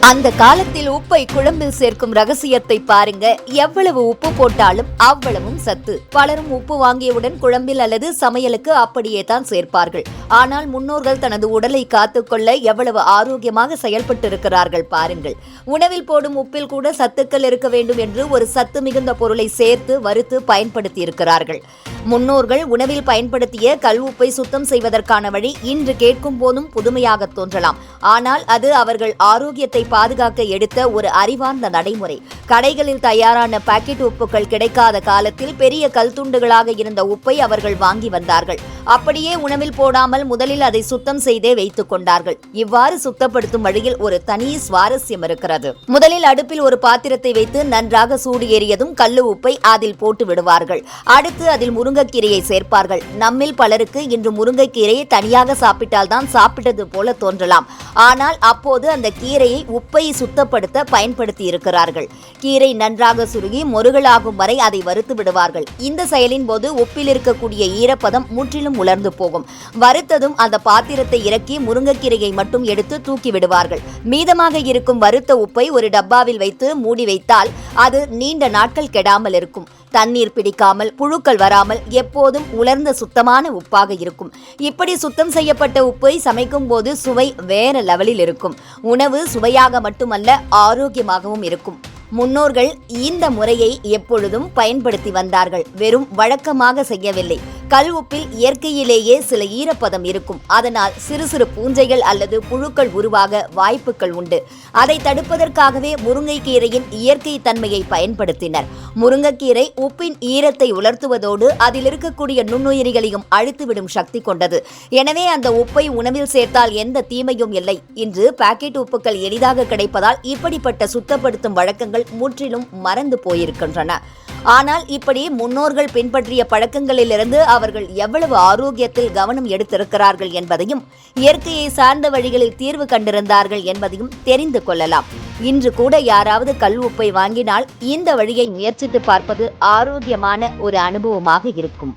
அந்த காலத்தில் உப்பை குழம்பில் சேர்க்கும் ரகசியத்தை பாருங்க. எவ்வளவு உப்பு போட்டாலும் அவ்வளவும் சத்து. பலரும் உப்பு வாங்கியவுடன் குழம்பில் அல்லது சமையலுக்கு அப்படியே தான் சேர்ப்பார்கள். ஆனால் முன்னோர்கள் தனது உடலை காத்துக்கொள்ள எவ்வளவு ஆரோக்கியமாக செயல்பட்டு இருக்கிறார்கள் பாருங்கள். உணவில் போடும் உப்பில் கூட சத்துக்கள் இருக்க வேண்டும் என்று ஒரு சத்து மிகுந்த பொருளை சேர்த்து வறுத்து பயன்படுத்தி இருக்கிறார்கள். முன்னோர்கள் உணவில் பயன்படுத்திய கல் உப்பை சுத்தம் செய்வதற்கான வழி இன்று கேட்கும் போதும் புதுமையாக தோன்றலாம். ஆனால் அது அவர்கள் ஆரோக்கியத்தை பாதுகாக்க எடுத்த ஒரு அறிவார்ந்த நடைமுறை. கடைகளில் தயாரான பாக்கெட் உப்புகள் கிடைக்காத காலத்தில் பெரிய கல் துண்டுகளாக இருந்த உப்பை அவர்கள் வாங்கி வந்தார்கள். அப்படியே உணவில் போடாமல் முதலில் அதை சுத்தம் செய்தே வைத்துக் கொண்டார்கள். இவ்வாறு சுத்தப்படுத்தும் வழியில் ஒரு தனி சுவாரஸ்யம் இருக்கிறது. முதலில் அடுப்பில் ஒரு பாத்திரத்தை வைத்து நன்றாக சூடு ஏறியதும் கல்லு உப்பை அதில் போட்டு விடுவார்கள். அடுத்து அதில் முருங்கைக்கீரையை சேர்ப்பார்கள். நம்மில் பலருக்கு இன்று முருங்கைக்கீரையை தனியாக சாப்பிட்டால் தான் சாப்பிட்டது போல தோன்றலாம். ஆனால் அப்போது அந்த கீரையை உப்பை சுத்தப்படுத்த பயன்படுத்தி இருக்கிறார்கள். கீரை நன்றாக சுருகி மொருகலாகும் வரை அதை வறுத்து விடுவார்கள். இந்த செயலின் போது உப்பில் இருக்கக்கூடிய ஈரப்பதம் முற்றிலும் உலர்ந்து போகும். வறுத்ததும் அந்த பாத்திரத்தை இறக்கி முருங்கைக்கீரையை மட்டும் எடுத்து தூக்கி விடுவார்கள். மீதமாக இருக்கும் வறுத்த உப்பை ஒரு டப்பாவில் வைத்து மூடி வைத்தால் அது நீண்ட நாட்கள் கெடாமல் இருக்கும். தண்ணீர் பிடிக்காமல், புழுக்கள் வராமல் எப்போதும் உலர்ந்த சுத்தமான உப்பாக இருக்கும். இப்படி சுத்தம் செய்யப்பட்ட உப்பை சமைக்கும் போது சுவை வேற லெவலில் இருக்கும். உணவு சுவையாக மட்டுமல்ல, ஆரோக்கியமாகவும் இருக்கும். முன்னோர்கள் இந்த முறையை எப்பொழுதும் பயன்படுத்தி வந்தார்கள். வெறும் வழக்கமாக செய்யவில்லை. கல் உப்பில் இயற்கையிலேயே சில ஈரப்பதம் இருக்கும். அதனால் சிறு சிறு பூஞ்சைகள் அல்லது புழுக்கள் உருவாக வாய்ப்புகள் உண்டு. அதை தடுப்பதற்காகவே முருங்கைக்கீரையின் இயற்கை தன்மையை பயன்படுத்தினர். முருங்கைக்கீரை உப்பின் ஈரத்தை உலர்த்துவதோடு அதில் இருக்கக்கூடிய நுண்ணுயிரிகளையும் அழித்துவிடும் சக்தி கொண்டது. எனவே அந்த உப்பை உணவில் சேர்த்தால் எந்த தீமையும் இல்லை. இன்று பாக்கெட் உப்புகள் எளிதாக கிடைப்பதால் இப்படிப்பட்ட சுத்தப்படுத்தும் வழக்கங்கள் முற்றிலும் மறந்து போயிருக்கின்றன. ஆனால் இப்படி முன்னோர்கள் பின்பற்றிய பழக்கங்களிலிருந்து அவர்கள் எவ்வளவு ஆரோக்கியத்தில் கவனம் எடுத்திருக்கிறார்கள் என்பதையும், இயற்கையை சார்ந்த வழிகளில் தீர்வு கண்டிருந்தார்கள் என்பதையும் தெரிந்து கொள்ளலாம். இன்று கூட யாராவது கல் உப்பை வாங்கினால் இந்த வழியை முயற்சித்து பார்ப்பது ஆரோக்கியமான ஒரு அனுபவமாக இருக்கும்.